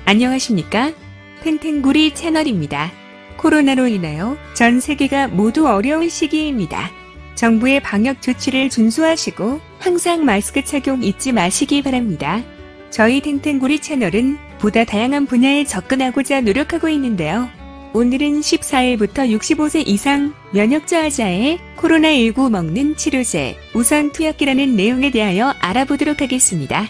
안녕하십니까? 탱탱구리 채널입니다. 코로나로 인하여 전 세계가 모두 어려운 시기입니다. 정부의 방역 조치를 준수하시고 항상 마스크 착용 잊지 마시기 바랍니다. 저희 탱탱구리 채널은 보다 다양한 분야에 접근하고자 노력하고 있는데요. 오늘은 14일부터 65세 이상 면역저하자의 코로나19 먹는 치료제 우선 투약기라는 내용에 대하여 알아보도록 하겠습니다.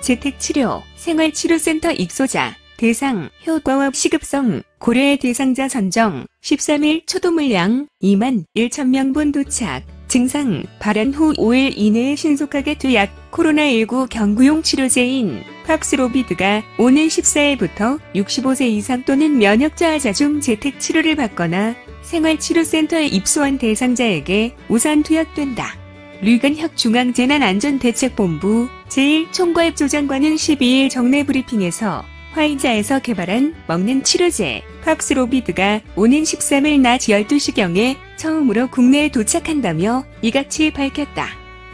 재택치료, 생활치료센터 입소자, 대상, 효과와 시급성, 고려의 대상자 선정, 13일 초도 물량 2만 1천 명분 도착, 증상, 발현 후 5일 이내에 신속하게 투약, 코로나19 경구용 치료제인 팍스로비드가 오는 14일부터 65세 이상 또는 면역저하자 중 재택치료를 받거나 생활치료센터에 입소한 대상자에게 우선 투약된다. 류근혁 중앙재난안전대책본부 제1총괄조장관은 12일 정례 브리핑에서 화이자에서 개발한 먹는 치료제 팍스로비드가 오는 13일 낮 12시경에 처음으로 국내에 도착한다며 이같이 밝혔다.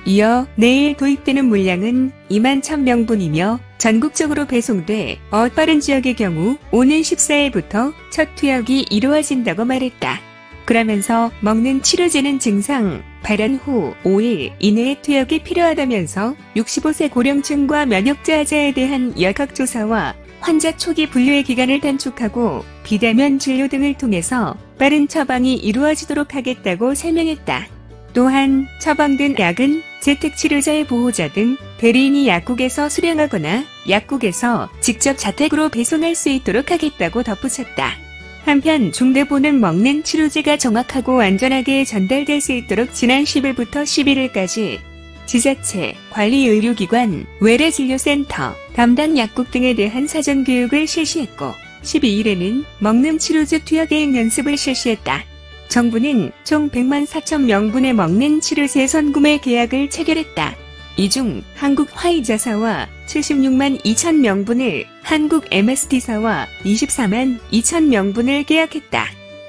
이어 내일 도입되는 물량은 2만 1,000명분이며 전국적으로 배송돼 빠른 지역의 경우 오는 14일부터 첫 투약이 이루어진다고 말했다. 그러면서 먹는 치료제는 증상, 발현 후 5일 이내에 투약이 필요하다면서 65세 고령층과 면역저하자에 대한 역학조사와 환자 초기 분류의 기간을 단축하고 비대면 진료 등을 통해서 빠른 처방이 이루어지도록 하겠다고 설명했다. 또한 처방된 약은 재택치료자의 보호자 등 대리인이 약국에서 수령하거나 약국에서 직접 자택으로 배송할 수 있도록 하겠다고 덧붙였다. 한편 중대본은 먹는 치료제가 정확하고 안전하게 전달될 수 있도록 지난 10일부터 11일까지 지자체, 관리의료기관, 외래진료센터, 담당 약국 등에 대한 사전교육을 실시했고 12일에는 먹는 치료제 투약 계획 연습을 실시했다. 정부는 총 100만 4천 명분의 먹는 치료제 선구매 계약을 체결했다. 이 중 한국 화이자사와 76만 2천 명분을, 한국 MSD사와 24만 2천 명분을 계약했다.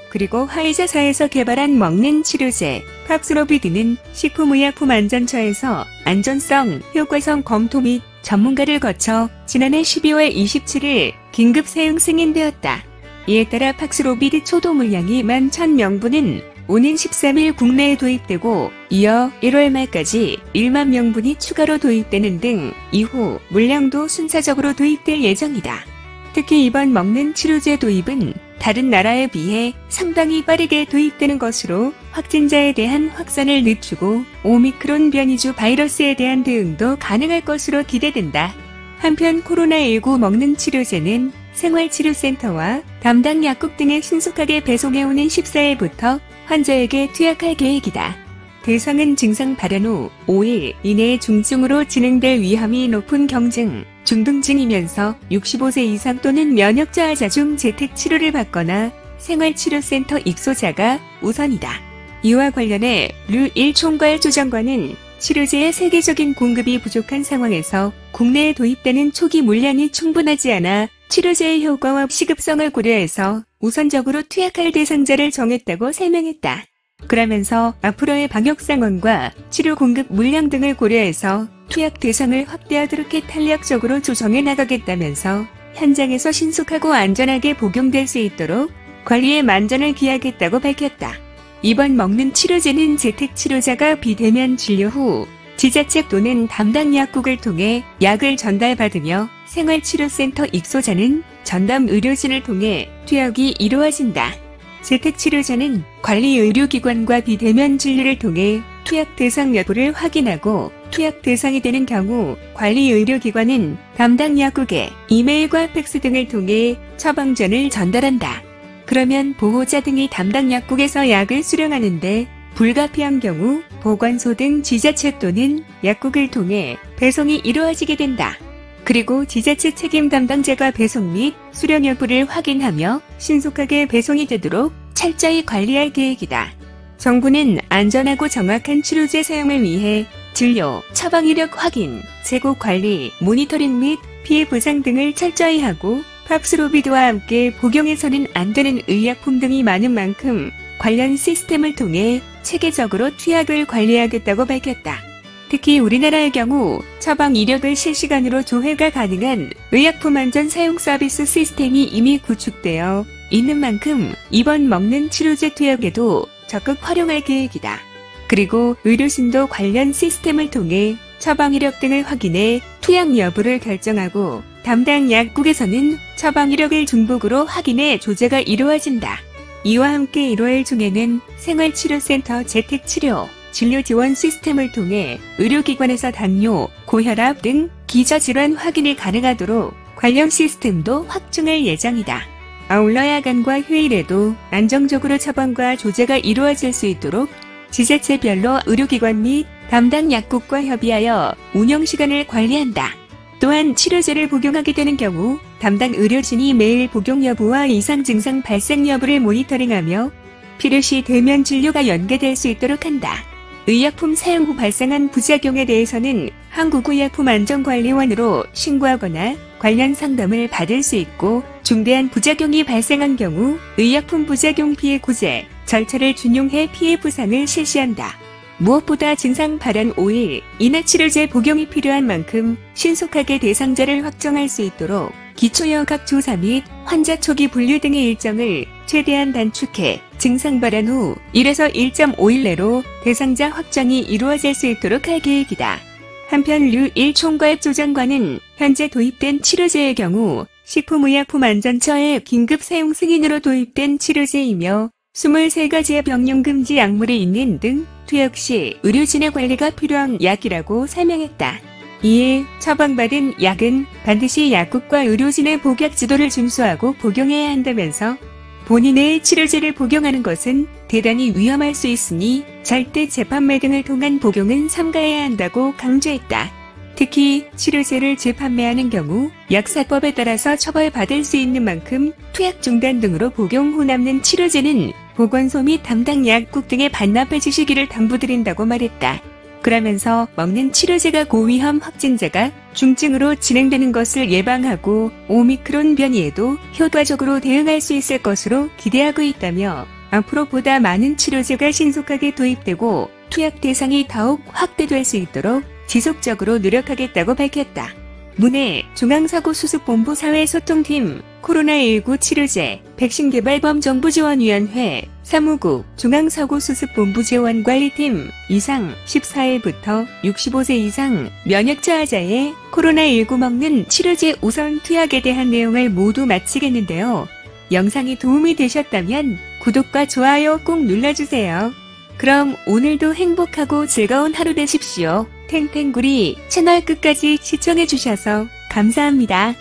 그리고 화이자사에서 개발한 먹는 치료제 팍스로비드는 식품의약품안전처에서 안전성, 효과성 검토 및 전문가를 거쳐 지난해 12월 27일 긴급 사용 승인되었다. 이에 따라 팍스로비드 초도 물량이 1만 1,000명분은 오는 13일 국내에 도입되고 이어 1월 말까지 1만 명분이 추가로 도입되는 등 이후 물량도 순차적으로 도입될 예정이다. 특히 이번 먹는 치료제 도입은 다른 나라에 비해 상당히 빠르게 도입되는 것으로 확진자에 대한 확산을 늦추고 오미크론 변이주 바이러스에 대한 대응도 가능할 것으로 기대된다. 한편 코로나19 먹는 치료제는 생활치료센터와 담당 약국 등에 신속하게 배송해오는 14일부터 환자에게 투약할 계획이다. 대상은 증상 발현 후 5일 이내에 중증으로 진행될 위험이 높은 경증, 중등증이면서 65세 이상 또는 면역저하자 중 재택치료를 받거나 생활치료센터 입소자가 우선이다. 이와 관련해 류 1총괄 조장관은 치료제의 세계적인 공급이 부족한 상황에서 국내에 도입되는 초기 물량이 충분하지 않아 치료제의 효과와 시급성을 고려해서 우선적으로 투약할 대상자를 정했다고 설명했다. 그러면서 앞으로의 방역 상황과 치료 공급 물량 등을 고려해서 투약 대상을 확대하도록 탄력적으로 조정해 나가겠다면서 현장에서 신속하고 안전하게 복용될 수 있도록 관리에 만전을 기하겠다고 밝혔다. 이번 먹는 치료제는 재택치료자가 비대면 진료 후 지자체 또는 담당 약국을 통해 약을 전달받으며 생활치료센터 입소자는 전담 의료진을 통해 투약이 이루어진다. 재택치료자는 관리의료기관과 비대면 진료를 통해 투약 대상 여부를 확인하고 투약 대상이 되는 경우 관리의료기관은 담당 약국에 이메일과 팩스 등을 통해 처방전을 전달한다. 그러면 보호자 등이 담당 약국에서 약을 수령하는데 불가피한 경우 보건소 등 지자체 또는 약국을 통해 배송이 이루어지게 된다. 그리고 지자체 책임 담당자가 배송 및 수령 여부를 확인하며 신속하게 배송이 되도록 철저히 관리할 계획이다. 정부는 안전하고 정확한 치료제 사용을 위해 진료, 처방 이력 확인, 재고 관리, 모니터링 및 피해 보상 등을 철저히 하고 팍스로비드와 함께 복용해서는 안 되는 의약품 등이 많은 만큼 관련 시스템을 통해 체계적으로 투약을 관리하겠다고 밝혔다. 특히 우리나라의 경우 처방 이력을 실시간으로 조회가 가능한 의약품 안전 사용 서비스 시스템이 이미 구축되어 있는 만큼 이번 먹는 치료제 투약에도 적극 활용할 계획이다. 그리고 의료진도 관련 시스템을 통해 처방 이력 등을 확인해 투약 여부를 결정하고 담당 약국에서는 처방 이력을 중복으로 확인해 조제가 이루어진다. 이와 함께 1월 중에는 생활치료센터 재택치료, 진료 지원 시스템을 통해 의료기관에서 당뇨, 고혈압 등 기저질환 확인이 가능하도록 관련 시스템도 확충할 예정이다. 아울러 야간과 휴일에도 안정적으로 처방과 조제가 이루어질 수 있도록 지자체별로 의료기관 및 담당 약국과 협의하여 운영시간을 관리한다. 또한 치료제를 복용하게 되는 경우 담당 의료진이 매일 복용 여부와 이상 증상 발생 여부를 모니터링하며 필요시 대면 진료가 연계될 수 있도록 한다. 의약품 사용 후 발생한 부작용에 대해서는 한국의약품안전관리원으로 신고하거나 관련 상담을 받을 수 있고 중대한 부작용이 발생한 경우 의약품 부작용 피해 구제 절차를 준용해 피해 보상을 실시한다. 무엇보다 증상 발현 5일 이내 치료제 복용이 필요한 만큼 신속하게 대상자를 확정할 수 있도록 기초여각 조사 및 환자 초기 분류 등의 일정을 최대한 단축해 증상 발현 후 1에서 1.5일 내로 대상자 확정이 이루어질 수 있도록 할 계획이다. 한편 류일 총괄조정관은 현재 도입된 치료제의 경우 식품의약품안전처의 긴급 사용 승인으로 도입된 치료제이며 23가지의 병용 금지 약물이 있는 등 투약 시 의료진의 관리가 필요한 약이라고 설명했다. 이에 처방받은 약은 반드시 약국과 의료진의 복약 지도를 준수하고 복용해야 한다면서 본인의 치료제를 복용하는 것은 대단히 위험할 수 있으니 절대 재판매 등을 통한 복용은 삼가해야 한다고 강조했다. 특히 치료제를 재판매하는 경우 약사법에 따라서 처벌받을 수 있는 만큼 투약 중단 등으로 복용 후 남는 치료제는 보건소 및 담당 약국 등에 반납해 주시기를 당부드린다고 말했다. 그러면서 먹는 치료제가 고위험 확진자가 중증으로 진행되는 것을 예방하고 오미크론 변이에도 효과적으로 대응할 수 있을 것으로 기대하고 있다며 앞으로 보다 많은 치료제가 신속하게 도입되고 투약 대상이 더욱 확대될 수 있도록 지속적으로 노력하겠다고 밝혔다. 문해 중앙사고수습본부 사회소통팀 코로나19 치료제 백신개발범정부지원위원회 사무국 중앙사고수습본부 재원관리팀 이상 14일부터 65세 이상 면역저하자의 코로나19 먹는 치료제 우선 투약에 대한 내용을 모두 마치겠는데요. 영상이 도움이 되셨다면 구독과 좋아요 꼭 눌러주세요. 그럼 오늘도 행복하고 즐거운 하루 되십시오. 탱탱구리 채널 끝까지 시청해주셔서 감사합니다.